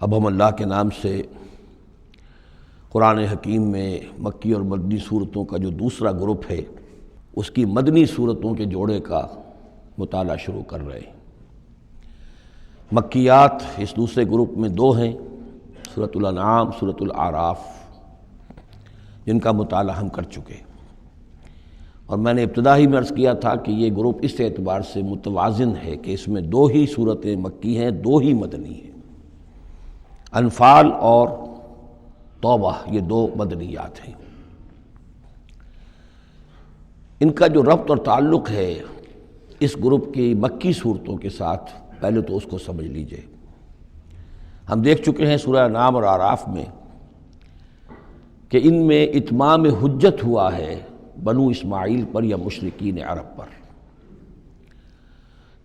اب ہم اللہ کے نام سے قرآن حکیم میں مکی اور مدنی صورتوں کا جو دوسرا گروپ ہے اس کی مدنی صورتوں کے جوڑے کا مطالعہ شروع کر رہے ہیں۔ مکیات اس دوسرے گروپ میں دو ہیں، سورۃ الانعام، سورۃ الاعراف، جن کا مطالعہ ہم کر چکے، اور میں نے ابتدا ہی میں عرض کیا تھا کہ یہ گروپ اس اعتبار سے متوازن ہے کہ اس میں دو ہی صورتیں مکی ہیں، دو ہی مدنی ہیں۔ انفال اور توبہ یہ دو مدنیات ہیں۔ ان کا جو ربط اور تعلق ہے اس گروپ کی مکی صورتوں کے ساتھ، پہلے تو اس کو سمجھ لیجئے۔ ہم دیکھ چکے ہیں سورہ انعام اور اعراف میں کہ ان میں اتمام حجت ہوا ہے بنو اسماعیل پر یا مشرکین عرب پر۔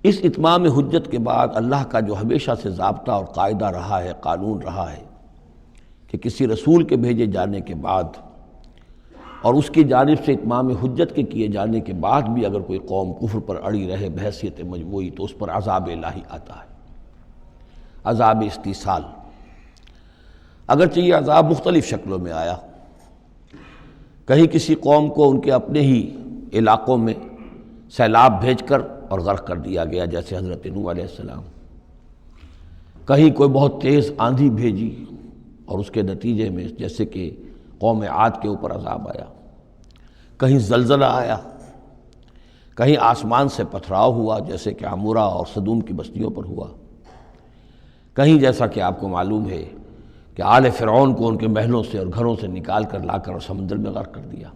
اس اتمام حجت کے بعد اللہ کا جو ہمیشہ سے ضابطہ اور قاعدہ رہا ہے، قانون رہا ہے کہ کسی رسول کے بھیجے جانے کے بعد اور اس کی جانب سے اتمام حجت کے کیے جانے کے بعد بھی اگر کوئی قوم کفر پر اڑی رہے بحیثیت مجموعی تو اس پر عذاب الہی آتا ہے، عذاب استیصال۔ اگرچہ یہ عذاب مختلف شکلوں میں آیا، کہیں کسی قوم کو ان کے اپنے ہی علاقوں میں سیلاب بھیج کر اور غرق کر دیا گیا، جیسے حضرت نوح علیہ السلام۔ کہیں کوئی بہت تیز آندھی بھیجی اور اس کے نتیجے میں جیسے کہ قوم عاد کے اوپر عذاب آیا، کہیں زلزلہ آیا، کہیں آسمان سے پتھراؤ ہوا جیسے کہ عمورہ اور صدوم کی بستیوں پر ہوا، کہیں جیسا کہ آپ کو معلوم ہے کہ آل فرعون کو ان کے محلوں سے اور گھروں سے نکال کر لا کر اور سمندر میں غرق کر دیا۔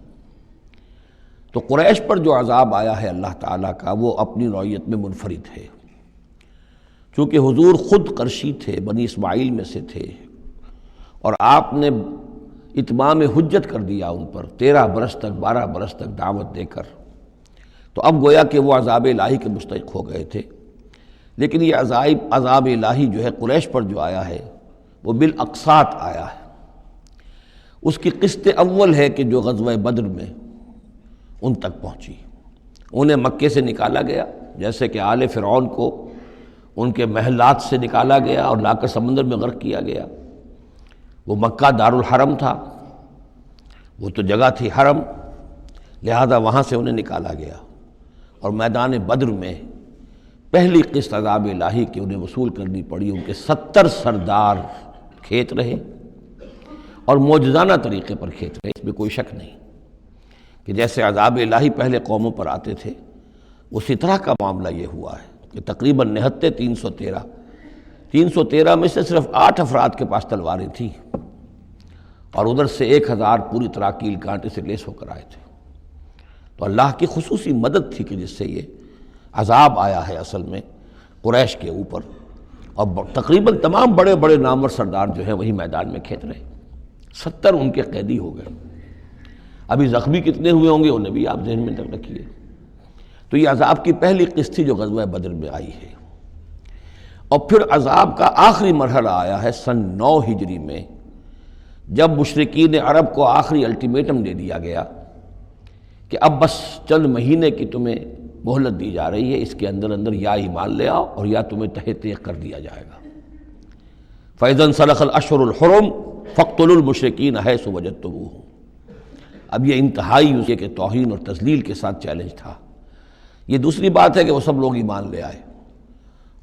تو قریش پر جو عذاب آیا ہے اللہ تعالیٰ کا، وہ اپنی نوعیت میں منفرد ہے۔ چونکہ حضور خود قرشی تھے، بنی اسماعیل میں سے تھے، اور آپ نے اتمام حجت کر دیا ان پر 13 برس تک، 12 برس تک دعوت دے کر، تو اب گویا کہ وہ عذاب الہی کے مستحق ہو گئے تھے۔ لیکن یہ عذاب الہی جو ہے قریش پر جو آیا ہے وہ بالاقساط آیا ہے۔ اس کی قسط اول ہے کہ جو غزوہ بدر میں ان تک پہنچی، انہیں مکے سے نکالا گیا، جیسے کہ آل فرعون کو ان کے محلات سے نکالا گیا اور لا کر سمندر میں غرق کیا گیا۔ وہ مکہ دارالحرم تھا، وہ تو جگہ تھی حرم، لہذا وہاں سے انہیں نکالا گیا، اور میدان بدر میں پہلی قسط عذاب الہی کی انہیں وصول کرنی پڑی۔ ان کے 70 سردار کھیت رہے اور معجزانہ طریقے پر کھیت رہے، اس میں کوئی شک نہیں کہ جیسے عذاب الہی پہلے قوموں پر آتے تھے اسی طرح کا معاملہ یہ ہوا ہے کہ تقریباً نہتے 313 میں سے صرف 8 افراد کے پاس تلواریں تھیں، اور ادھر سے 1000 پوری طرح کیل کانٹے سے لیس ہو کر آئے تھے۔ تو اللہ کی خصوصی مدد تھی کہ جس سے یہ عذاب آیا ہے اصل میں قریش کے اوپر، اور تقریباً تمام بڑے بڑے نامور سردار جو ہیں وہی میدان میں کھیت رہے، 70 ان کے قیدی ہو گئے۔ ابھی زخمی کتنے ہوئے ہوں گے انہیں بھی آپ ذہن میں رکھیے۔ تو یہ عذاب کی پہلی قسط تھی جو غزوہ بدر میں آئی ہے، اور پھر عذاب کا آخری مرحلہ آیا ہے سن 9 ہجری میں، جب مشرکین عرب کو آخری الٹیمیٹم دے دیا گیا کہ اب بس چند مہینے کی تمہیں مہلت دی جا رہی ہے، اس کے اندر اندر یا ایمان لے آؤ اور یا تمہیں تہہ تیغ کر دیا جائے گا۔ فَإِذَا انْسَلَخَ الْأَشْهُرُ الْحُرُمُ فَاقْتُلُوا الْمُشْرِكِينَ حَيْثُ وَجَدتُّمُوهُمْ۔ اب یہ انتہائی اس کے توہین اور تذلیل کے ساتھ چیلنج تھا۔ یہ دوسری بات ہے کہ وہ سب لوگ ایمان لے آئے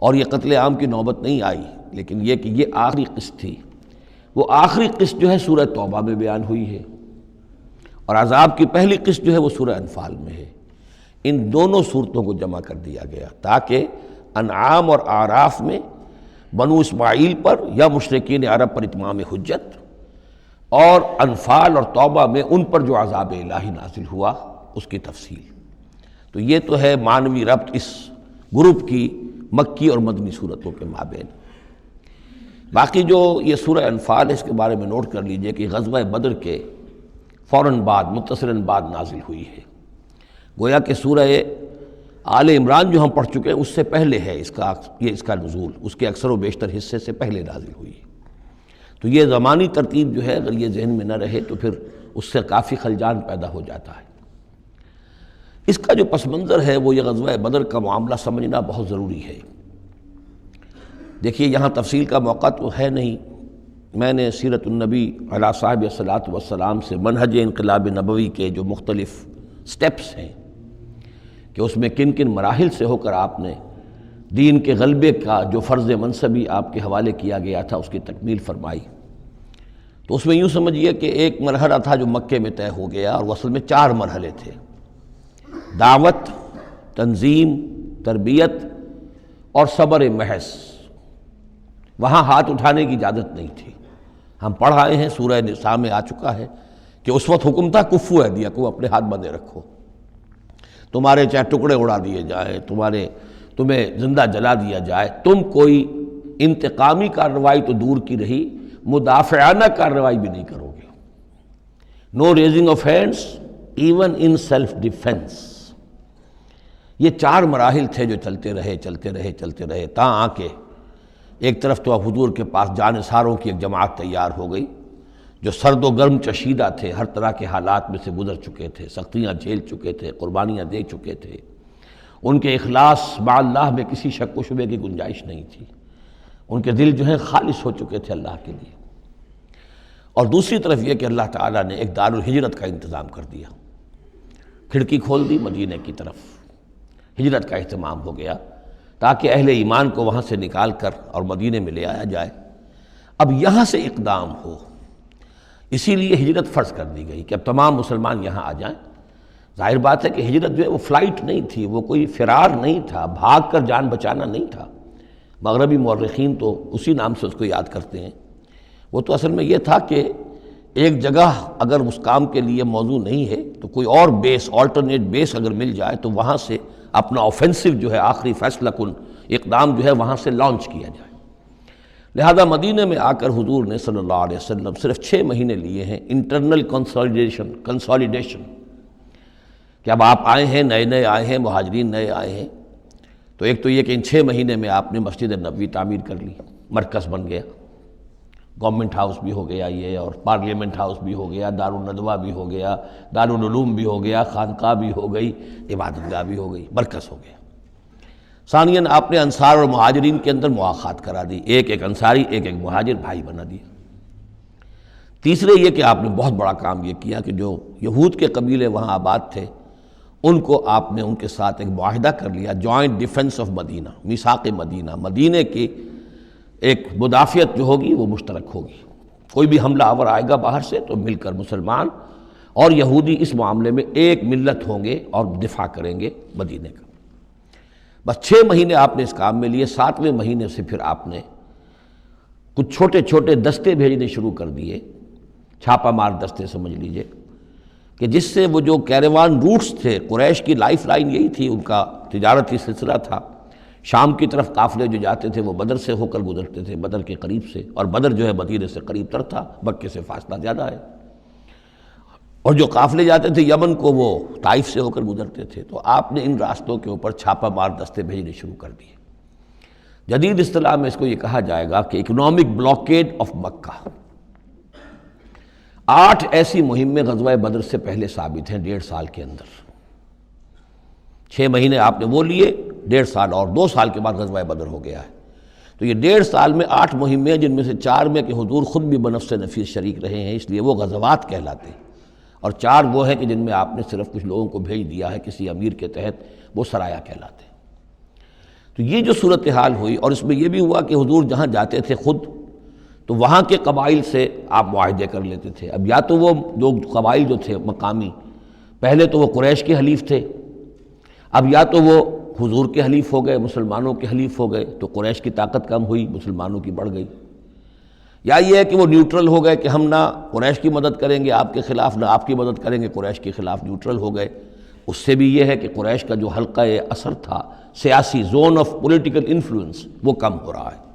اور یہ قتل عام کی نوبت نہیں آئی، لیکن یہ کہ یہ آخری قسط تھی۔ وہ آخری قسط جو ہے سورہ توبہ میں بیان ہوئی ہے، اور عذاب کی پہلی قسط جو ہے وہ سورہ انفال میں ہے۔ ان دونوں صورتوں کو جمع کر دیا گیا تاکہ انعام اور اعراف میں بنو اسماعیل پر یا مشرکین عرب پر اتمام حجت، اور انفال اور توبہ میں ان پر جو عذاب الہی نازل ہوا اس کی تفصیل۔ تو یہ تو ہے معنوی ربط اس گروپ کی مکی اور مدنی صورتوں کے مابین۔ باقی جو یہ سورہ انفال ہے اس کے بارے میں نوٹ کر لیجئے کہ غزوہ بدر کے فوراً بعد متصلاً بعد نازل ہوئی ہے۔ گویا کہ سورہ آل عمران جو ہم پڑھ چکے ہیں اس سے پہلے ہے اس کا نزول، اس کے اکثر و بیشتر حصے سے پہلے نازل ہوئی ہے۔ تو یہ زمانی ترتیب جو ہے اگر یہ ذہن میں نہ رہے تو پھر اس سے کافی خلجان پیدا ہو جاتا ہے۔ اس کا جو پس منظر ہے وہ یہ غزوہ بدر کا معاملہ سمجھنا بہت ضروری ہے۔ دیکھیے یہاں تفصیل کا موقع تو ہے نہیں، میں نے سیرت النبی علیہ صاحب الصلاۃ والسلام سے منہج انقلاب نبوی کے جو مختلف سٹیپس ہیں کہ اس میں کن کن مراحل سے ہو کر آپ نے دین کے غلبے کا جو فرض منصبی آپ کے حوالے کیا گیا تھا اس کی تکمیل فرمائی، تو اس میں یوں سمجھیے کہ ایک مرحلہ تھا جو مکے میں طے ہو گیا، اور اصل میں 4 مرحلے تھے: دعوت، تنظیم، تربیت اور صبر محض۔ وہاں ہاتھ اٹھانے کی اجازت نہیں تھی۔ ہم پڑھ آئے ہیں، سورہ نساء میں آ چکا ہے کہ اس وقت حکم تھا کفو ایدیکم، اپنے ہاتھ بندھے رکھو، تمہارے چاہے ٹکڑے اڑا دیے جائیں، تمہیں زندہ جلا دیا جائے، تم کوئی انتقامی کارروائی تو دور کی رہی، مدافعانہ کارروائی بھی نہیں کرو گے۔ No raising of hands even in self defence. یہ 4 مراحل تھے جو چلتے رہے تاں آ کے ایک طرف تو حضور کے پاس جانثاروں کی ایک جماعت تیار ہو گئی جو سرد و گرم چشیدہ تھے، ہر طرح کے حالات میں سے گزر چکے تھے، سختیاں جھیل چکے تھے، قربانیاں دے چکے تھے، ان کے اخلاص مع اللہ میں کسی شک و شبے کی گنجائش نہیں تھی، ان کے دل جو ہیں خالص ہو چکے تھے اللہ کے لیے۔ اور دوسری طرف یہ کہ اللہ تعالیٰ نے ایک دارالہجرت کا انتظام کر دیا، کھڑکی کھول دی مدینہ کی طرف، ہجرت کا اہتمام ہو گیا تاکہ اہل ایمان کو وہاں سے نکال کر اور مدینے میں لے آیا جائے۔ اب یہاں سے اقدام ہو، اسی لیے ہجرت فرض کر دی گئی کہ اب تمام مسلمان یہاں آ جائیں۔ ظاہر بات ہے کہ ہجرت جو ہے وہ فلائٹ نہیں تھی، وہ کوئی فرار نہیں تھا، بھاگ کر جان بچانا نہیں تھا۔ مغربی مورخین تو اسی نام سے اس کو یاد کرتے ہیں۔ وہ تو اصل میں یہ تھا کہ ایک جگہ اگر اس کام کے لیے موضوع نہیں ہے تو کوئی اور بیس، آلٹرنیٹ بیس اگر مل جائے تو وہاں سے اپنا آفینسو جو ہے، آخری فیصلہ کن اقدام جو ہے وہاں سے لانچ کیا جائے۔ لہذا مدینہ میں آ کر حضور نے صلی اللہ علیہ وسلم صرف 6 مہینے لیے ہیں انٹرنل کنسالیڈیشن، کہ اب آپ آئے ہیں، نئے آئے ہیں، مہاجرین نئے آئے ہیں، تو ایک تو یہ کہ ان 6 مہینے میں آپ نے مسجد نبوی تعمیر کر لی، مرکز بن گیا، گورنمنٹ ہاؤس بھی ہو گیا یہ، اور پارلیمنٹ ہاؤس بھی ہو گیا، دارالندوہ بھی ہو گیا، دارالعلوم بھی ہو گیا، خانقاہ بھی ہو گئی، عبادت گاہ بھی ہو گئی، مرکز ہو گیا۔ ثانیاً آپ نے انصار اور مہاجرین کے اندر مواخات کرا دی، ایک انصاری ایک مہاجر بھائی بنا دیا۔ تیسرے یہ کہ آپ نے بہت بڑا کام یہ کیا کہ جو یہود کے قبیلے وہاں آباد تھے ان کو آپ نے ان کے ساتھ ایک معاہدہ کر لیا، جوائنٹ ڈیفنس آف مدینہ، میثاق مدینہ، مدینہ کی ایک مدافعت جو ہوگی وہ مشترک ہوگی، کوئی بھی حملہ آور آئے گا باہر سے تو مل کر مسلمان اور یہودی اس معاملے میں ایک ملت ہوں گے اور دفاع کریں گے مدینہ کا۔ بس 6 مہینے آپ نے اس کام میں لیے، 7ویں مہینے سے پھر آپ نے کچھ چھوٹے چھوٹے دستے بھیجنے شروع کر دیے، چھاپہ مار دستے سمجھ لیجئے، کہ جس سے وہ جو کیروان روٹس تھے، قریش کی لائف لائن یہی تھی، ان کا تجارتی سلسلہ تھا، شام کی طرف قافلے جو جاتے تھے وہ بدر سے ہو کر گزرتے تھے، بدر کے قریب سے، اور بدر جو ہے مدینے سے قریب تر تھا، مکے سے فاصلہ زیادہ ہے، اور جو قافلے جاتے تھے یمن کو وہ طائف سے ہو کر گزرتے تھے۔ تو آپ نے ان راستوں کے اوپر چھاپہ مار دستے بھیجنے شروع کر دیے۔ جدید اصطلاح میں اس کو یہ کہا جائے گا کہ اکنامک بلاکیڈ آف مکہ۔ 8 ایسی مہمیں غزوہ بدر سے پہلے ثابت ہیں 1.5 سال کے اندر۔ 6 مہینے آپ نے وہ لیے، 1.5 سال اور 2 سال کے بعد غزوہ بدر ہو گیا ہے۔ تو یہ 1.5 سال میں 8 مہمیں، جن میں سے 4 میں کہ حضور خود بھی بنفس نفیس شریک رہے ہیں، اس لیے وہ غزوات کہلاتے ہیں، اور 4 وہ ہیں کہ جن میں آپ نے صرف کچھ لوگوں کو بھیج دیا ہے کسی امیر کے تحت، وہ سرایا کہلاتے ہیں۔ تو یہ جو صورتحال ہوئی، اور اس میں یہ بھی ہوا کہ حضور جہاں جاتے تھے خود تو وہاں کے قبائل سے آپ معاہدے کر لیتے تھے۔ اب یا تو وہ جو قبائل جو تھے مقامی، پہلے تو وہ قریش کے حلیف تھے، اب یا تو وہ حضور کے حلیف ہو گئے، مسلمانوں کے حلیف ہو گئے، تو قریش کی طاقت کم ہوئی، مسلمانوں کی بڑھ گئی، یا یہ ہے کہ وہ نیوٹرل ہو گئے کہ ہم نہ قریش کی مدد کریں گے آپ کے خلاف، نہ آپ کی مدد کریں گے قریش کے خلاف، نیوٹرل ہو گئے۔ اس سے بھی یہ ہے کہ قریش کا جو حلقہ اثر تھا، سیاسی زون آف پولیٹیکل انفلوئنس، وہ کم ہو رہا ہے۔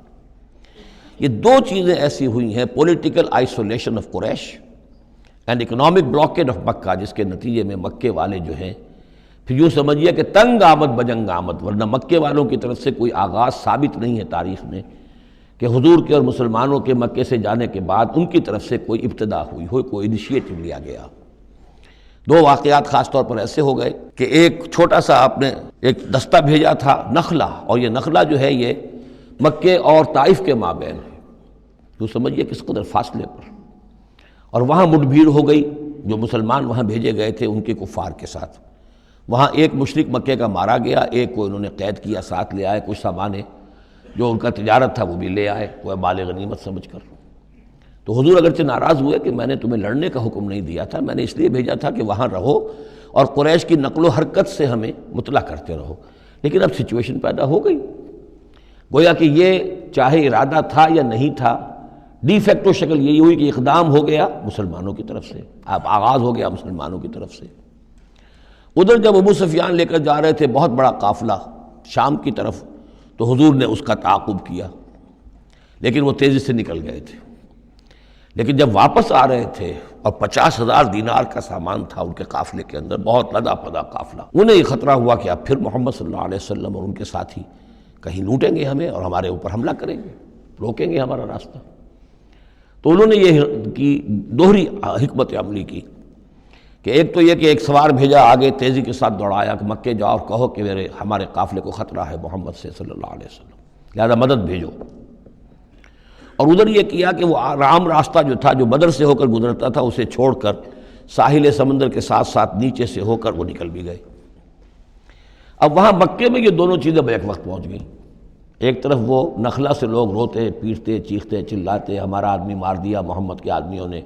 یہ 2 چیزیں ایسی ہوئی ہیں، political isolation of Quraysh and economic blockade of Mecca, جس کے نتیجے میں مکے والے جو ہیں پھر یوں سمجھیے کہ تنگ آمد بجنگ آمد، ورنہ مکے والوں کی طرف سے کوئی آغاز ثابت نہیں ہے تاریخ میں کہ حضور کے اور مسلمانوں کے مکے سے جانے کے بعد ان کی طرف سے کوئی ابتدا ہوئی ہو، کوئی انیشیٹو لیا گیا۔ 2 واقعات خاص طور پر ایسے ہو گئے کہ ایک چھوٹا سا آپ نے ایک دستہ بھیجا تھا نخلا، اور یہ نخلا جو ہے یہ مکے اور طائف کے مابین ہے، تو سمجھیے کس قدر فاصلے پر، اور وہاں مٹ بھیڑ ہو گئی، جو مسلمان وہاں بھیجے گئے تھے ان کے کفار کے ساتھ۔ وہاں ایک مشرک مکے کا مارا گیا، ایک کو انہوں نے قید کیا، ساتھ لے آئے، کچھ سامان جو ان کا تجارت تھا وہ بھی لے آئے، وہ مال غنیمت سمجھ کر۔ تو حضور اگرچہ ناراض ہوئے کہ میں نے تمہیں لڑنے کا حکم نہیں دیا تھا، میں نے اس لیے بھیجا تھا کہ وہاں رہو اور قریش کی نقل و حرکت سے ہمیں مطلع کرتے رہو، لیکن اب سچویشن پیدا ہو گئی، گویا کہ یہ چاہے ارادہ تھا یا نہیں تھا، ڈی فیکٹو شکل یہی ہوئی کہ اقدام ہو گیا مسلمانوں کی طرف سے، اب آغاز ہو گیا مسلمانوں کی طرف سے۔ ادھر جب ابو سفیان لے کر جا رہے تھے بہت بڑا قافلہ شام کی طرف، تو حضور نے اس کا تعاقب کیا، لیکن وہ تیزی سے نکل گئے تھے۔ لیکن جب واپس آ رہے تھے اور 50,000 دینار کا سامان تھا ان کے قافلے کے اندر، بہت لدا پدا قافلہ، انہیں یہ خطرہ ہوا کہ اب پھر محمد صلی اللہ علیہ وسلم اور ان کے ساتھی کہیں لوٹیں گے ہمیں اور ہمارے اوپر حملہ کریں گے، روکیں گے ہمارا راستہ۔ تو انہوں نے یہ کی دوہری حکمت عملی کی کہ ایک تو یہ کہ ایک سوار بھیجا آگے، تیزی کے ساتھ دوڑایا کہ مکے جاؤ اور کہو کہ ہمارے قافلے کو خطرہ ہے محمد سے صلی اللہ علیہ وسلم، لہذا مدد بھیجو۔ اور ادھر یہ کیا کہ وہ عام راستہ جو تھا، جو بدر سے ہو کر گزرتا تھا، اسے چھوڑ کر ساحل سمندر کے ساتھ ساتھ نیچے سے ہو کر وہ نکل بھی گئے۔ اب وہاں مکے میں یہ دونوں چیزیں بیک وقت پہنچ گئیں، ایک طرف وہ نخلا سے لوگ روتے پیٹتے چیختے چلاتے ہمارا آدمی مار دیا محمد کے آدمیوں نے،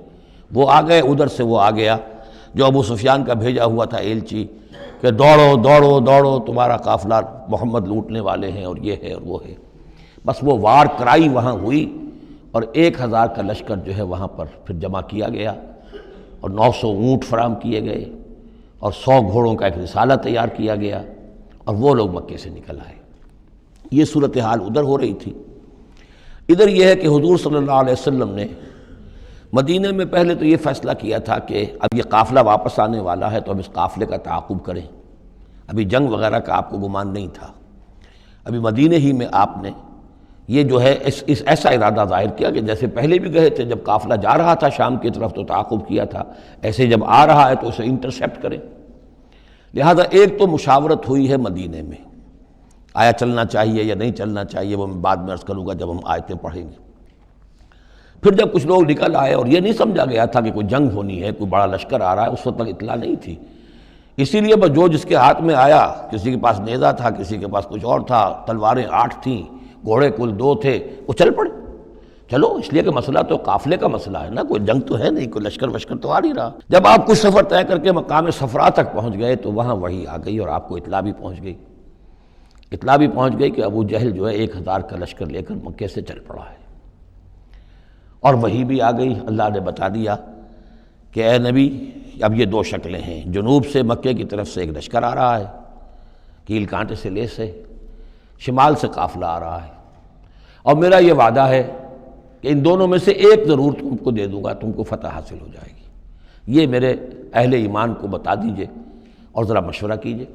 وہ آ گئے، ادھر سے وہ آ گیا جو ابو سفیان کا بھیجا ہوا تھا ایلچی کہ دوڑو دوڑو دوڑو تمہارا قافلہ محمد لوٹنے والے ہیں اور یہ ہے اور وہ ہے۔ بس وہ وار کرائی وہاں ہوئی اور 1,000 کا لشکر جو ہے وہاں پر پھر جمع کیا گیا اور 900 اونٹ فراہم کیے گئے اور 100 گھوڑوں کا ایک رسالہ تیار کیا گیا اور وہ لوگ مکے سے نکل آئے۔ یہ صورتحال ادھر ہو رہی تھی۔ ادھر یہ ہے کہ حضور صلی اللہ علیہ وسلم نے مدینہ میں پہلے تو یہ فیصلہ کیا تھا کہ اب یہ قافلہ واپس آنے والا ہے تو اب اس قافلے کا تعاقب کریں، ابھی جنگ وغیرہ کا آپ کو گمان نہیں تھا، ابھی مدینہ ہی میں آپ نے یہ جو ہے اس ایسا ارادہ ظاہر کیا کہ جیسے پہلے بھی گئے تھے، جب قافلہ جا رہا تھا شام کی طرف تو تعاقب کیا تھا، ایسے جب آ رہا ہے تو اسے انٹرسیپٹ کریں۔ لہذا ایک تو مشاورت ہوئی ہے مدینہ میں، آیا چلنا چاہیے یا نہیں چلنا چاہیے، وہ میں بعد میں عرض کروں گا جب ہم آیتیں پڑھیں گے۔ پھر جب کچھ لوگ نکل آئے اور یہ نہیں سمجھا گیا تھا کہ کوئی جنگ ہونی ہے، کوئی بڑا لشکر آ رہا ہے، اس وقت تک اطلاع نہیں تھی، اسی لیے بس جو جس کے ہاتھ میں آیا، کسی کے پاس نیزہ تھا، کسی کے پاس کچھ اور تھا، تلواریں 8 تھیں، گھوڑے کل 2 تھے، وہ چل پڑے۔ چلو اس لیے کہ مسئلہ تو قافلے کا مسئلہ ہے نا، کوئی جنگ تو ہے نہیں، کوئی لشکر وشکر تو آ نہیں رہا۔ جب آپ کچھ سفر طے کر کے مقام صفرا تک پہنچ گئے تو وہاں وحی آ گئی اور آپ کو اطلاع بھی پہنچ گئی، اطلاع بھی پہنچ گئی کہ ابو جہل جو ہے 1,000 کا لشکر لے کر مکے سے چل پڑا ہے، اور وحی بھی آ گئی، اللہ نے بتا دیا کہ اے نبی اب یہ 2 شکلیں ہیں، جنوب سے مکے کی طرف سے ایک لشکر آ رہا ہے، کیل کانٹے سے لیس ہے، شمال سے قافلہ آ رہا ہے، اور میرا یہ وعدہ ہے کہ ان دونوں میں سے ایک ضرور تم کو دے دوں گا، تم کو فتح حاصل ہو جائے گی، یہ میرے اہل ایمان کو بتا دیجئے اور ذرا مشورہ کیجئے۔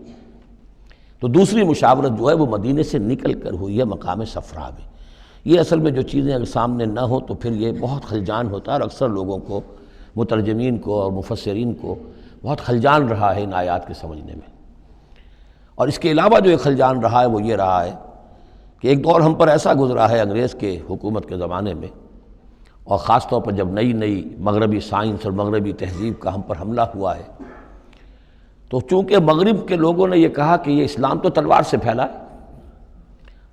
تو دوسری مشاورت جو ہے وہ مدینے سے نکل کر ہوئی ہے مقام صفرا میں۔ یہ اصل میں جو چیزیں اگر سامنے نہ ہوں تو پھر یہ بہت خلجان ہوتا ہے، اور اکثر لوگوں کو، مترجمین کو اور مفسرین کو بہت خلجان رہا ہے ان آیات کے سمجھنے میں۔ اور اس کے علاوہ جو ایک خلجان رہا ہے وہ یہ رہا ہے کہ ایک دور ہم پر ایسا گزرا ہے انگریز کے حکومت کے زمانے میں، اور خاص طور پر جب نئی مغربی سائنس اور مغربی تہذیب کا ہم پر حملہ ہوا ہے، تو چونکہ مغرب کے لوگوں نے یہ کہا کہ یہ اسلام تو تلوار سے پھیلا ہے،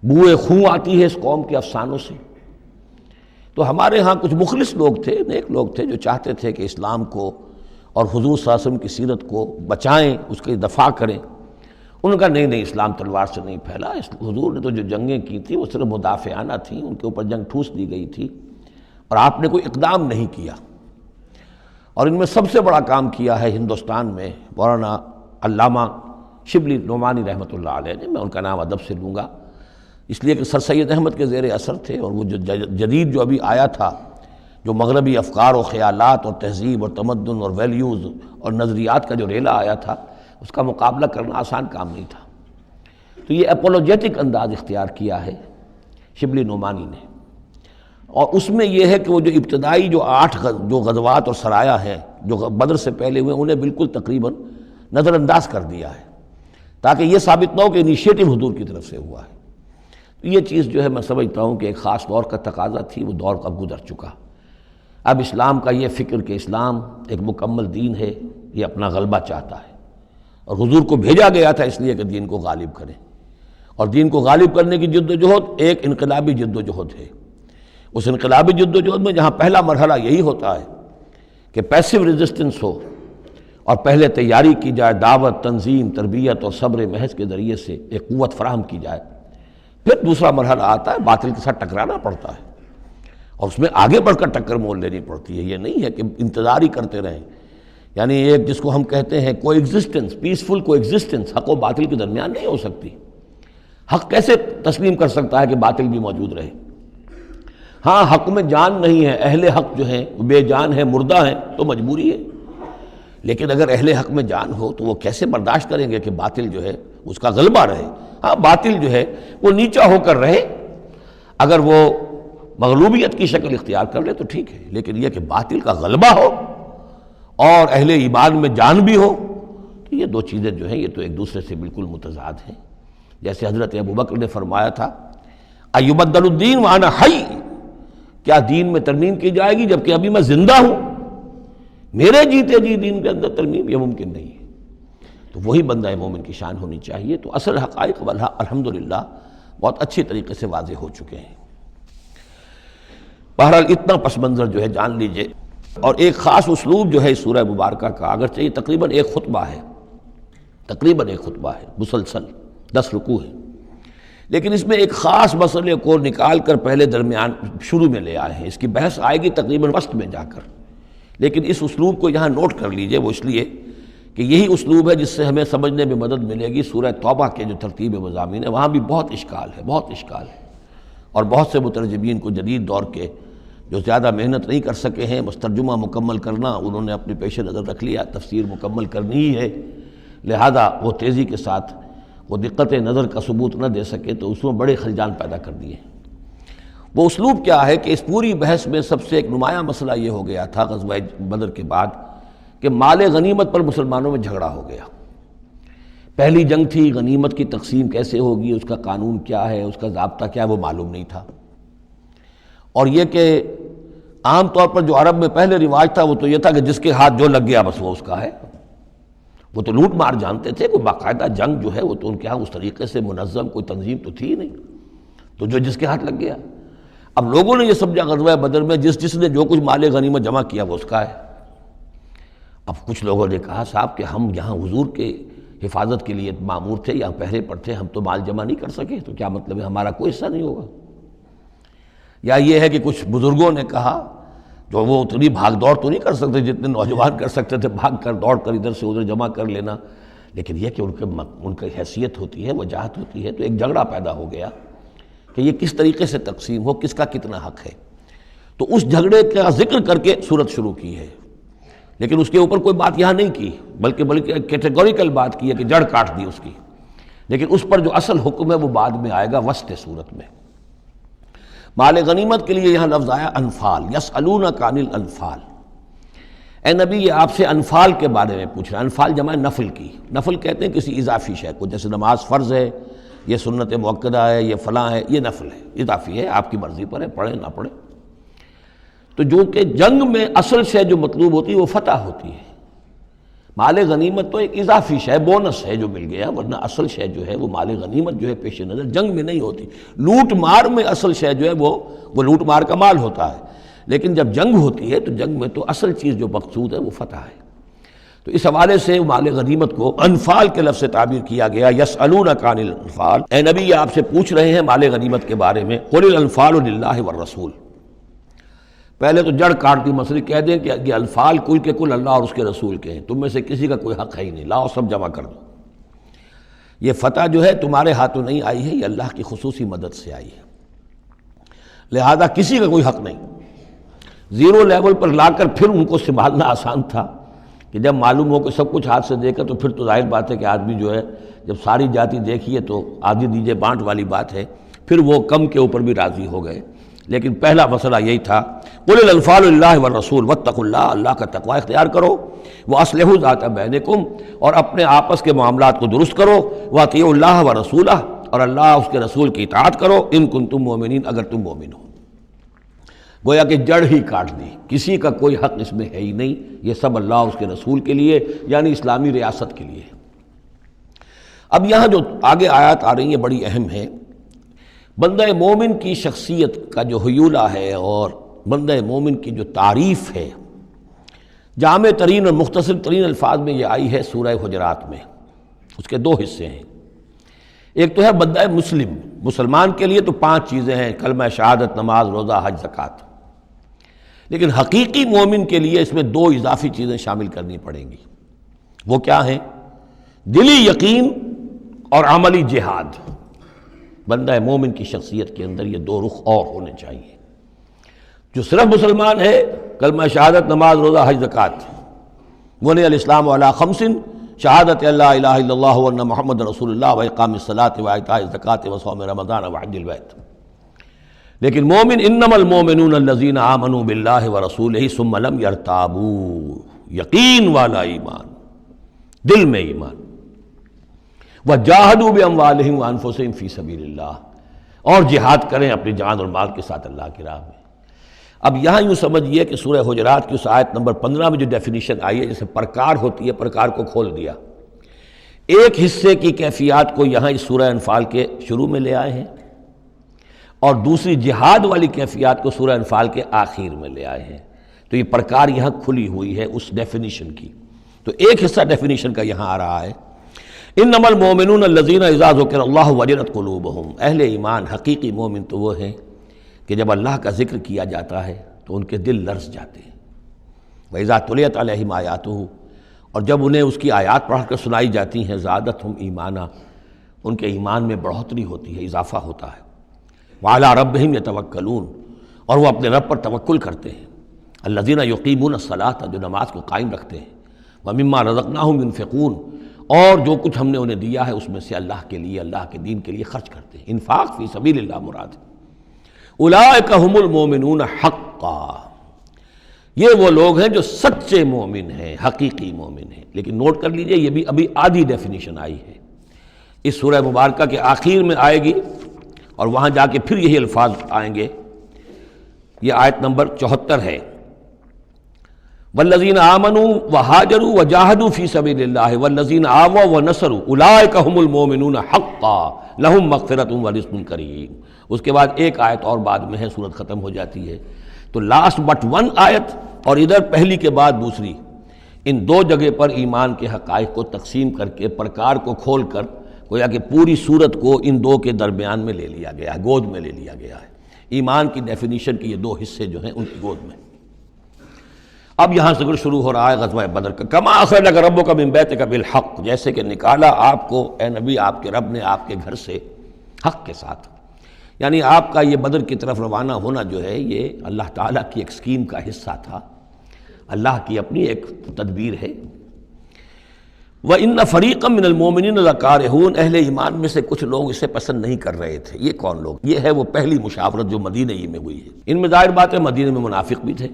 بوئے خوں آتی ہے اس قوم کے افسانوں سے، تو ہمارے ہاں کچھ مخلص لوگ تھے، نیک لوگ تھے، جو چاہتے تھے کہ اسلام کو اور حضور صلی اللہ علیہ وسلم کی سیرت کو بچائیں، اس کی دفاع کریں۔ انہوں نے کہا نہیں اسلام تلوار سے نہیں پھیلا، حضور نے تو جو جنگیں کی تھیں وہ صرف مدافعانہ تھیں، ان کے اوپر جنگ ٹھوس دی گئی تھی اور آپ نے کوئی اقدام نہیں کیا۔ اور ان میں سب سے بڑا کام کیا ہے ہندوستان میں مولانا علامہ شبلی نعمانی رحمۃ اللہ علیہ نے، میں ان کا نام ادب سے لوں گا اس لیے کہ سر سید احمد کے زیر اثر تھے، اور وہ جو جدید جو ابھی آیا تھا، جو مغربی افکار و خیالات اور تہذیب اور تمدن اور ویلیوز اور نظریات کا جو ریلا آیا تھا، اس کا مقابلہ کرنا آسان کام نہیں تھا۔ تو یہ اپولوجیٹک انداز اختیار کیا ہے شبلی نعمانی نے، اور اس میں یہ ہے کہ وہ جو ابتدائی جو 8 جو غزوات اور سرایا ہیں جو بدر سے پہلے ہوئے، انہیں بالکل تقریباً نظر انداز کر دیا ہے، تاکہ یہ ثابت نہ ہو کہ انیشیٹو حضور کی طرف سے ہوا ہے۔ یہ چیز جو ہے میں سمجھتا ہوں کہ ایک خاص دور کا تقاضا تھی، وہ دور اب گزر چکا۔ اب اسلام کا یہ فکر کہ اسلام ایک مکمل دین ہے، یہ اپنا غلبہ چاہتا ہے، اور حضور کو بھیجا گیا تھا اس لیے کہ دین کو غالب کریں، اور دین کو غالب کرنے کی جد و جہد ایک انقلابی جد و جہد ہے۔ اس انقلابی جد و جہد میں جہاں پہلا مرحلہ یہی ہوتا ہے کہ پیسو ریزسٹنس ہو، اور پہلے تیاری کی جائے، دعوت، تنظیم، تربیت اور صبر محض کے ذریعے سے ایک قوت فراہم کی جائے، پھر دوسرا مرحلہ آتا ہے باطل کے ساتھ ٹکرانا پڑتا ہے، اور اس میں آگے بڑھ کر ٹکر مول لینی پڑتی ہے۔ یہ نہیں ہے کہ انتظار ہی کرتے رہیں، یعنی ایک جس کو ہم کہتے ہیں کو ایگزسٹنس، پیسفل کو ایگزسٹنس، حق و باطل کے درمیان نہیں ہو سکتی۔ حق کیسے تسلیم کر سکتا ہے کہ باطل بھی موجود رہے؟ ہاں، حق میں جان نہیں ہے، اہل حق جو ہیں بے جان ہیں، مردہ ہیں، تو مجبوری ہے، لیکن اگر اہل حق میں جان ہو تو وہ کیسے برداشت کریں گے کہ باطل جو ہے اس کا غلبہ رہے؟ ہاں، باطل جو ہے وہ نیچا ہو کر رہے، اگر وہ مغلوبیت کی شکل اختیار کر لے تو ٹھیک ہے، لیکن یہ کہ باطل کا غلبہ ہو اور اہل ایمان میں جان بھی ہو، تو یہ دو چیزیں جو ہیں یہ تو ایک دوسرے سے بالکل متضاد ہیں۔ جیسے حضرت ابوبکر نے فرمایا تھا ایبدل الدین وانا حی، کیا دین میں ترمیم کی جائے گی جبکہ ابھی میں زندہ ہوں؟ میرے جیتے جی دین کے اندر ترمیم یہ ممکن نہیں ہے۔ تو وہی بندہ مومن کی شان ہونی چاہیے۔ تو اصل حقائق الحمدللہ بہت اچھی طریقے سے واضح ہو چکے ہیں۔ بہرحال اتنا پس منظر جو ہے جان لیجئے، اور ایک خاص اسلوب جو ہے اس سورہ مبارکہ کا، اگرچہ یہ تقریباً ایک خطبہ ہے مسلسل 10 رکوع ہے، لیکن اس میں ایک خاص مسئلے کو نکال کر پہلے درمیان شروع میں لے آئے ہیں۔ اس کی بحث آئے گی تقریباً وسط میں جا کر، لیکن اس اسلوب کو یہاں نوٹ کر لیجئے، وہ اس لیے کہ یہی اسلوب ہے جس سے ہمیں سمجھنے میں مدد ملے گی۔ سورہ توبہ کے جو ترتیب مضامین ہے وہاں بھی بہت اشکال ہے، اور بہت سے مترجمین کو جدید دور کے جو زیادہ محنت نہیں کر سکے ہیں بس ترجمہ مکمل کرنا انہوں نے اپنے پیش نظر رکھ لیا، تفسیر مکمل کرنی ہی ہے، لہذا وہ تیزی کے ساتھ وہ دقت نظر کا ثبوت نہ دے سکے تو اس میں بڑے خلجان پیدا کر دیے۔ وہ اسلوب کیا ہے کہ اس پوری بحث میں سب سے ایک نمایاں مسئلہ یہ ہو گیا تھا غزوہ بدر کے بعد کہ مال غنیمت پر مسلمانوں میں جھگڑا ہو گیا۔ پہلی جنگ تھی، غنیمت کی تقسیم کیسے ہوگی، اس کا قانون کیا ہے، اس کا ضابطہ کیا ہے، وہ معلوم نہیں تھا۔ اور یہ کہ عام طور پر جو عرب میں پہلے رواج تھا وہ تو یہ تھا کہ جس کے ہاتھ جو لگ گیا بس وہ اس کا ہے۔ وہ تو لوٹ مار جانتے تھے، کوئی باقاعدہ جنگ جو ہے وہ تو ان کے ہاں اس طریقے سے منظم کوئی تنظیم تو تھی ہی نہیں، تو جو جس کے ہاتھ لگ گیا۔ اب لوگوں نے یہ سمجھا غزوہ بدر میں جس نے جو کچھ مال غنیمت جمع کیا وہ اس کا ہے۔ اب کچھ لوگوں نے کہا صاحب کہ ہم یہاں حضور کے حفاظت کے لیے مامور تھے، یہاں پہرے پر تھے، ہم تو مال جمع نہیں کر سکے، تو کیا مطلب ہے ہمارا کوئی حصہ نہیں ہوگا؟ یا یہ ہے کہ کچھ بزرگوں نے کہا جو وہ اتنی بھاگ دوڑ تو نہیں کر سکتے جتنے نوجوان کر سکتے تھے، بھاگ کر دوڑ کر ادھر سے ادھر جمع کر لینا، لیکن یہ کہ ان کی حیثیت ہوتی ہے، وجاہت ہوتی ہے، تو ایک جھگڑا پیدا ہو گیا کہ یہ کس طریقے سے تقسیم ہو، کس کا کتنا حق ہے۔ تو اس جھگڑے کا ذکر کر کے سورت شروع کی ہے، لیکن اس کے اوپر کوئی بات یہاں نہیں کی، بلکہ کیٹیگوریکل بات کی ہے کہ جڑ کاٹ دی اس کی، لیکن اس پر جو اصل حکم ہے وہ بعد میں آئے گا وسط سورت میں۔ مال غنیمت کے لیے یہاں لفظ آیا انفال، یسألونک عن الانفال، اے نبی یہ آپ سے انفال کے بارے میں پوچھ رہا ہے۔ انفال جمع نفل کی، نفل کہتے ہیں کسی اضافی شے کو، جیسے نماز فرض ہے، یہ سنت مؤکدہ ہے، یہ فلاں ہے، یہ نفل ہے، اضافی ہے، آپ کی مرضی پر ہے، پڑھیں نہ پڑھیں۔ تو جو کہ جنگ میں اصل شے جو مطلوب ہوتی ہے وہ فتح ہوتی ہے، مال غنیمت تو ایک اضافی شے، بونس ہے جو مل گیا، ورنہ اصل شے جو ہے وہ مال غنیمت جو ہے پیش نظر جنگ میں نہیں ہوتی۔ لوٹ مار میں اصل شے جو ہے وہ لوٹ مار کا مال ہوتا ہے، لیکن جب جنگ ہوتی ہے تو جنگ میں تو اصل چیز جو مقصود ہے وہ فتح ہے۔ تو اس حوالے سے مال غنیمت کو انفال کے لفظ سے تعبیر کیا گیا، یسألونک عن الانفال، اے نبی یہ آپ سے پوچھ رہے ہیں مال غنیمت کے بارے میں، قل الانفال للہ والرسول۔ پہلے تو جڑ کاٹ دی مسئلے، کہہ دیں کہ یہ انفال کل کے کل اللہ اور اس کے رسول کے ہیں، تم میں سے کسی کا کوئی حق ہے ہی نہیں، لاؤ سب جمع کر دو۔ یہ فتح جو ہے تمہارے ہاتھوں نہیں آئی ہے، یہ اللہ کی خصوصی مدد سے آئی ہے، لہذا کسی کا کوئی حق نہیں۔ زیرو لیول پر لا کر پھر ان کو سنبھالنا آسان تھا کہ جب معلوم ہو کہ سب کچھ ہاتھ سے دے کر، تو پھر تو ظاہر بات ہے کہ آدمی جو ہے جب ساری جاتی دیکھیے تو آدھی دیجے بانٹ والی بات ہے، پھر وہ کم کے اوپر بھی راضی ہو گئے۔ لیکن پہلا مسئلہ یہی تھا، قل الانفال للہ والرسول واتقوا اللہ، اللہ کا تقوی اختیار کرو، واصلحوا ذات بینکم، اور اپنے آپس کے معاملات کو درست کرو، واطیعوا اللہ ورسولہ، اور اللہ اس کے رسول کی اطاعت کرو ان کنتم مؤمنین، اگر تم مومن ہو۔ گویا کہ جڑ ہی کاٹ دی، کسی کا کوئی حق اس میں ہے ہی نہیں، یہ سب اللہ اس کے رسول کے لیے یعنی اسلامی ریاست کے لیے ہے۔ اب یہاں جو آگے آیات آ رہی ہیں بڑی اہم ہیں۔ بندہ مومن کی شخصیت کا جو حیولہ ہے اور بندہ مومن کی جو تعریف ہے، جامع ترین اور مختصر ترین الفاظ میں یہ آئی ہے سورہ حجرات میں۔ اس کے دو حصے ہیں، ایک تو ہے بندہ مسلم، مسلمان کے لیے تو 5 چیزیں ہیں، کلمہ شہادت، نماز، روزہ، حج، زکوٰۃ۔ لیکن حقیقی مومن کے لیے اس میں 2 اضافی چیزیں شامل کرنی پڑیں گی۔ وہ کیا ہیں؟ دلی یقین اور عملی جہاد۔ بندہ مومن کی شخصیت کے اندر یہ 2 رخ اور ہونے چاہیے۔ جو صرف مسلمان ہے، کلمہ شہادت، نماز، روزہ، حج، زکوٰۃ، بنی الاسلام علی 5، شہادت اللہ الہ الا اللہ وان محمد رسول اللہ واقام الصلاۃ وایتاء الزکوٰۃ وصوم رمضان وحج البیت۔ لیکن مومن انما المؤمنون الذین آمنوا باللہ ورسولہ ثم لم یرتابوا، یقین والا ایمان، دل میں ایمان، وجاہدوا باموالہم وانفسہم فی سبیل اللہ، اور جہاد کریں اپنی جان اور مال کے ساتھ اللہ کی راہ میں۔ اب یہاں یوں سمجھیے کہ سورہ حجرات کی اس آیت نمبر 15 میں جو ڈیفینیشن آئی ہے، جیسے پرکار ہوتی ہے، پرکار کو کھول دیا۔ ایک حصے کی کیفیات کو یہاں اس سورہ انفال کے شروع میں لے آئے ہیں، اور دوسری جہاد والی کیفیات کو سورہ انفال کے آخر میں لے آئے ہیں۔ تو یہ پرکار یہاں کھلی ہوئی ہے اس ڈیفینیشن کی۔ تو ایک حصہ ڈیفینیشن کا یہاں آ رہا ہے، انما المؤمنون الذین اذا ذکر اللہ وجلت قلوبہم۔ اہل ایمان، حقیقی مومن تو وہ ہیں کہ جب اللہ کا ذکر کیا جاتا ہے تو ان کے دل لرز جاتے ہیں۔ وَإِذَا تُلِيَتْ عَلَيْهِمْ آیَاتُهُ، اور جب انہیں اس کی آیات پڑھ کر سنائی جاتی ہیں، زادتہم ایمانا، ان کے ایمان میں بڑھوتری ہوتی ہے، اضافہ ہوتا ہے۔ وَعَلَىٰ رَبِّهِمْ يَتَوَكَّلُونَ، اور وہ اپنے رب پر توکل کرتے ہیں۔ الَّذِينَ يُقِيمُونَ الصَّلَاةَ، جو نماز کو قائم رکھتے ہیں۔ وَمِمَّا رَزَقْنَاهُمْ يُنْفِقُونَ، اور جو کچھ ہم نے انہیں دیا ہے اس میں سے اللہ کے لیے، اللہ کے دین کے لیے خرچ کرتے ہیں۔ انفاق فی سبیل اللہ مراد ہے۔ اولئک ھم المؤمنون حقا، یہ وہ لوگ ہیں جو سچے مومن ہیں، حقیقی مومن ہیں۔ لیکن نوٹ کر لیجئے، یہ بھی ابھی آدھی ڈیفینیشن آئی ہے، اس سورہ مبارکہ کے آخر میں آئے گی، اور وہاں جا کے پھر یہی الفاظ آئیں گے۔ یہ آیت نمبر 74 ہے، والذین آمنوا وہاجروا وجاہدوا فی سبیل اللہ والذین آووا ونصروا اولئک ھم المؤمنون حقا لہم مغفرۃ ورزق کریم۔ اس کے بعد ایک آیت اور بعد میں ہے، سورت ختم ہو جاتی ہے۔ تو لاسٹ بٹ 1 آیت اور ادھر پہلی کے بعد دوسری، ان 2 جگہ پر ایمان کے حقائق کو تقسیم کر کے، پرکار کو کھول کر، گویا کہ پوری صورت کو ان 2 کے درمیان میں لے لیا گیا ہے، گود میں لے لیا گیا ہے۔ ایمان کی ڈیفینیشن کے یہ 2 حصے جو ہیں ان کی گود میں۔ اب یہاں سے شروع ہو رہا ہے غزوہ بدر کا۔ کما اخرجک ربک من بیتک بالحق، جیسے کہ نکالا آپ کو اے نبی آپ کے رب نے آپ کے گھر سے حق کے ساتھ۔ یعنی آپ کا یہ بدر کی طرف روانہ ہونا جو ہے، یہ اللہ تعالیٰ کی ایک اسکیم کا حصہ تھا، اللہ کی اپنی ایک تدبیر ہے۔ وَإِنَّ فَرِيقًا مِّنَ الْمُؤْمِنِينَ لَكَارِهُونَ، اہل ایمان میں سے کچھ لوگ اسے پسند نہیں کر رہے تھے۔ یہ کون لوگ؟ یہ ہے وہ پہلی مشاورت جو مدینہ ہی میں ہوئی ہے۔ ان میں ظاہر بات ہے مدینہ میں منافق بھی تھے،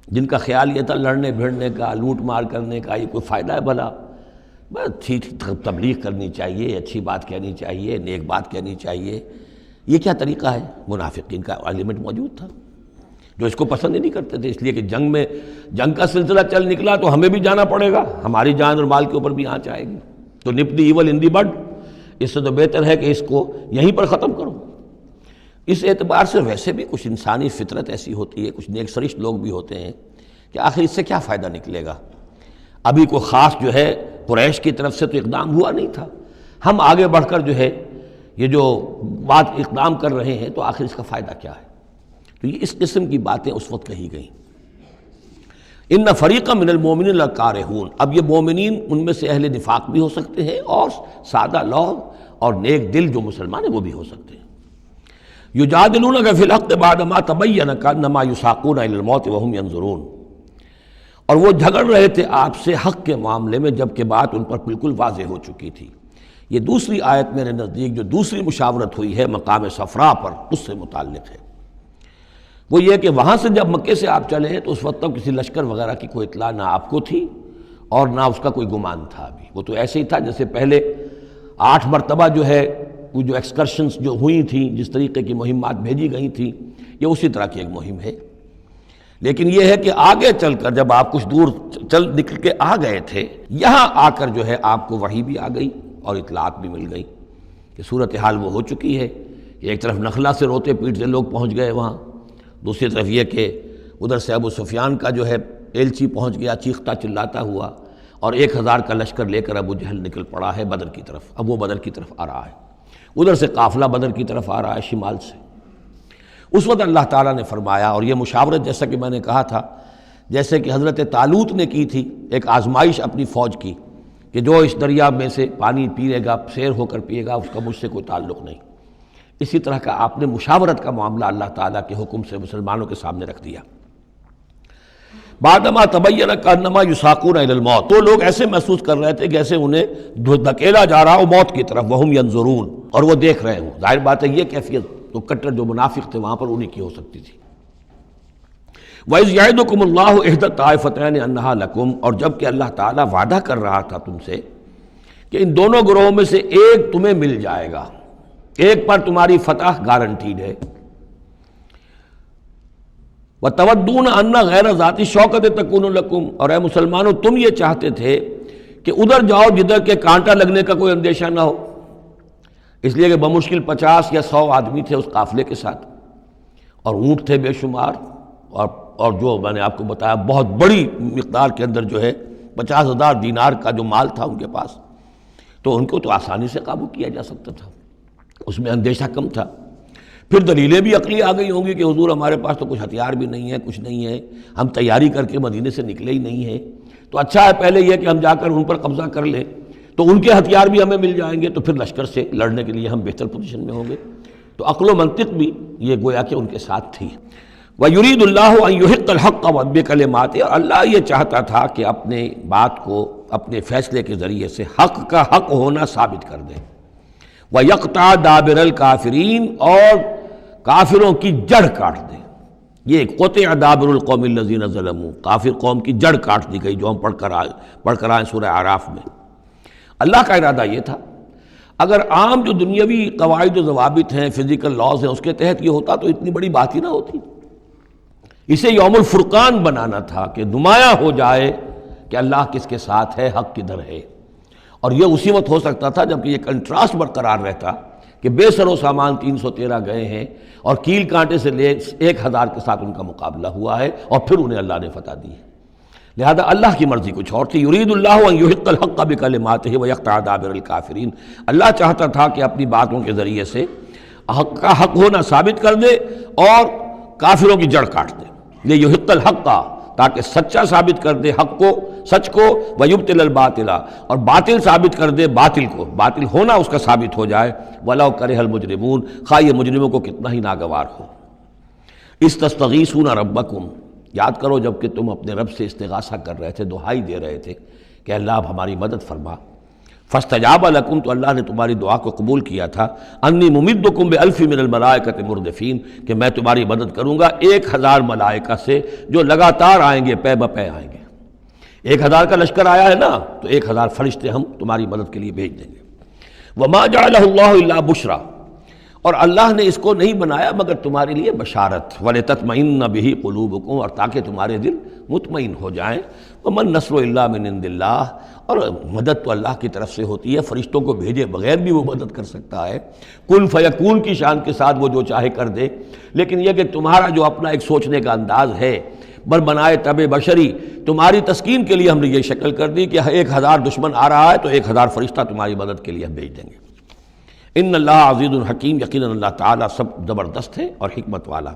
جن کا خیال یہ تھا لڑنے بھیڑنے کا، لوٹ مار کرنے کا یہ کوئی فائدہ ہے بھلا، بس ٹھیک تبلیغ کرنی چاہیے، اچھی بات کہنی چاہیے، نیک بات کہنی چاہیے۔ یہ کیا طریقہ ہے؟ منافقین کا ایلیمنٹ موجود تھا جو اس کو پسند ہی نہیں کرتے تھے، اس لیے کہ جنگ کا سلسلہ چل نکلا تو ہمیں بھی جانا پڑے گا، ہماری جان اور مال کے اوپر بھی آنچ آئے گی، تو نپ دی ایول ان دی بڈ، اس سے تو بہتر ہے کہ اس کو یہیں پر ختم کرو۔ اس اعتبار سے ویسے بھی کچھ انسانی فطرت ایسی ہوتی ہے، کچھ نیک سرشت لوگ بھی ہوتے ہیں کہ آخر اس سے کیا فائدہ نکلے گا، ابھی کوئی خاص جو ہے قریش کی طرف سے تو اقدام ہوا نہیں تھا، ہم آگے بڑھ کر جو ہے یہ جو بات اقدام کر رہے ہیں تو آخر اس کا فائدہ کیا ہے؟ تو یہ اس قسم کی باتیں اس وقت کہی گئیں۔ ان فریقا من المؤمنین لکارہون، اب یہ مومنین ان میں سے اہل نفاق بھی ہو سکتے ہیں اور سادہ لوگ اور نیک دل جو مسلمان ہیں وہ بھی ہو سکتے ہیں۔ یجادلونک فی الحق بعد ما تبین کانما یساقون الی الموت وهم ینظرون، اور وہ جھگڑ رہے تھے آپ سے حق کے معاملے میں جبکہ بات ان پر بالکل واضح ہو چکی تھی۔ یہ دوسری آیت میرے نزدیک جو دوسری مشاورت ہوئی ہے مقام صفرا پر، اس سے متعلق ہے۔ وہ یہ کہ وہاں سے جب مکے سے آپ چلے ہیں تو اس وقت تک کسی لشکر وغیرہ کی کوئی اطلاع نہ آپ کو تھی اور نہ اس کا کوئی گمان تھا ابھی، وہ تو ایسے ہی تھا جیسے پہلے 8 مرتبہ جو ہے وہ جو ایکسکرشنز جو ہوئی تھیں، جس طریقے کی مہمات بھیجی گئی تھیں، یہ اسی طرح کی ایک مہم ہے۔ لیکن یہ ہے کہ آگے چل کر جب آپ کچھ دور چل نکل کے آ گئے تھے، یہاں آ کر جو ہے آپ کو وحی بھی آ گئی اور اطلاعات بھی مل گئی کہ صورتحال وہ ہو چکی ہے کہ ایک طرف نخلا سے روتے پیٹتے لوگ پہنچ گئے وہاں، دوسری طرف یہ کہ ادھر سے ابو سفیان کا جو ہے ایلچی پہنچ گیا چیختا چلاتا ہوا، اور 1000 کا لشکر لے کر ابو جہل نکل پڑا ہے بدر کی طرف۔ اب وہ بدر کی طرف آ رہا ہے، ادھر سے قافلہ بدر کی طرف آ رہا ہے شمال سے۔ اس وقت اللہ تعالیٰ نے فرمایا، اور یہ مشاورت جیسا کہ میں نے کہا تھا، جیسے کہ حضرت طالوت نے کی تھی ایک آزمائش اپنی فوج کی کہ جو اس دریا میں سے پانی پیے گا، سیر ہو کر پیے گا، اس کا مجھ سے کوئی تعلق نہیں۔ اسی طرح کا آپ نے مشاورت کا معاملہ اللہ تعالیٰ کے حکم سے مسلمانوں کے سامنے رکھ دیا۔ بعدما تبین کانما یساقون الی الموت، تو لوگ ایسے محسوس کر رہے تھے جیسے انہیں دھکیلا جا رہا ہو موت کی طرف، وہم ینظرون، اور وہ دیکھ رہے ہوں۔ ظاہر بات ہے یہ کیفیت تو کٹر جو منافق تھے وہاں پر انہی کی ہو سکتی تھی۔ وَإِذْ يَعِدُكُمُ اللَّهُ إِحْدَى الطَّائِفَتَيْنِ أَنَّهَا لَكُمْ، اور جب کہ اللہ تعالیٰ وعدہ کر رہا تھا تم سے کہ ان دونوں گروہوں میں سے ایک تمہیں مل جائے گا، ایک پر تمہاری فتح گارنٹیڈ ہے۔ وَتَوَدُّونَ أَنَّ غَيْرَ ذَاتِ الشَّوْكَةِ تَكُونُ لَكُمْ، اور اے مسلمانوں تم یہ چاہتے تھے کہ ادھر جاؤ جدھر کے کانٹا لگنے کا کوئی اندیشہ نہ ہو، اس لیے کہ بمشکل 50 یا 100 آدمی تھے اس قافلے کے ساتھ، اور اونٹ تھے بے شمار، اور جو میں نے آپ کو بتایا بہت بڑی مقدار کے اندر جو ہے 50,000 دینار کا جو مال تھا ان کے پاس، تو ان کو تو آسانی سے قابو کیا جا سکتا تھا، اس میں اندیشہ کم تھا۔ پھر دلیلیں بھی عقلی آ گئی ہوں گی کہ حضور ہمارے پاس تو کچھ ہتھیار بھی نہیں ہے، کچھ نہیں ہے، ہم تیاری کر کے مدینے سے نکلے ہی نہیں ہیں، تو اچھا ہے پہلے یہ کہ ہم جا کر ان پر قبضہ کر لیں، تو ان کے ہتھیار بھی ہمیں مل جائیں گے، تو پھر لشکر سے لڑنے کے لیے ہم بہتر پوزیشن میں ہوں گے۔ تو عقل و منطق بھی یہ گویا کہ ان کے ساتھ تھی۔ وَيُرِيدُ اللَّهُ أَن يُحِقَّ الْحَقَّ بِكَلِمَاتِهِ، اور اللہ یہ چاہتا تھا کہ اپنے بات کو اپنے فیصلے کے ذریعے سے حق کا حق ہونا ثابت کر دے۔ وَيَقْطَعَ دَابِرَ الْكَافِرِينَ، اور کافروں کی جڑ کاٹ دے۔ یہ قُطِعَ دَابِرُ الْقَوْمِ الَّذِينَ ظَلَمُوا، کافر قوم کی جڑ کاٹ دی گئی، جو ہم پڑھ کر آئے سورہ اعراف میں۔ اللہ کا ارادہ یہ تھا، اگر عام جو دنیاوی قواعد و ضوابط ہیں، فزیکل لاز ہیں، اس کے تحت یہ ہوتا تو اتنی بڑی بات ہی نہ ہوتی۔ اسے یوم الفرقان بنانا تھا کہ نمایاں ہو جائے کہ اللہ کس کے ساتھ ہے، حق کدھر ہے، اور یہ اسی وقت ہو سکتا تھا جب کہ یہ کنٹراسٹ برقرار رہتا کہ بے سر و سامان 313 گئے ہیں، اور کیل کانٹے سے لے 1000 کے ساتھ ان کا مقابلہ ہوا ہے، اور پھر انہیں اللہ نے فتح دی ہے۔ لہذا اللہ کی مرضی کچھ اور تھی۔ یرید اللہ ان یحق الحق بکلماتہ ویقطع دابر الکافرین، اللہ چاہتا تھا کہ اپنی باتوں کے ذریعے سے حق کا حق ہونا ثابت کر دے اور کافروں کی جڑ کاٹ دے۔ یہ یحق الحق، تاکہ سچا ثابت کر دے حق کو، سچ کو، ویبطل الباطل، اور باطل ثابت کر دے باطل کو، باطل ہونا اس کا ثابت ہو جائے۔ ولو کرہ المجرمون، خواہ یہ مجرموں کو کتنا ہی ناگوار ہو۔ استستغیثون ربکم، یاد کرو جب کہ تم اپنے رب سے استغاثہ کر رہے تھے، دعائی دے رہے تھے کہ اللہ اب ہماری مدد فرما۔ فاستجاب لکم، تو اللہ نے تمہاری دعا کو قبول کیا تھا۔ انی ممدکم بألف من الملائکۃ مردفین، کہ میں تمہاری مدد کروں گا 1000 ملائکہ سے جو لگاتار آئیں گے، پے بپے آئیں گے۔ 1000 کا لشکر آیا ہے نا، تو 1000 فرشتے ہم تمہاری مدد کے لیے بھیج دیں گے۔ وما جعلہ اللہ الا بشرا، اور اللہ نے اس کو نہیں بنایا مگر تمہارے لیے بشارت، وَلِتَطْمَئِنَّ بِهِ قُلُوبُكُمْ، اور تاکہ تمہارے دل مطمئن ہو جائیں۔ وَمَن نَّصْرُ إِلَّا مِنْ عِندِ اللَّهِ، اور مدد تو اللہ کی طرف سے ہوتی ہے، فرشتوں کو بھیجے بغیر بھی وہ مدد کر سکتا ہے، کن فیکون کی شان کے ساتھ وہ جو چاہے کر دے۔ لیکن یہ کہ تمہارا جو اپنا ایک سوچنے کا انداز ہے، بر بنائے طبع بشری، تمہاری تسکین کے لیے ہم نے یہ شکل کر دی کہ 1000 دشمن آ رہا ہے تو 1000 فرشتہ تمہاری مدد کے لیے ہم بھیج دیں گے۔ ان اللہ عزیز الحکیم، یقیناً اللہ تعالیٰ سب زبردست ہے اور حکمت والا۔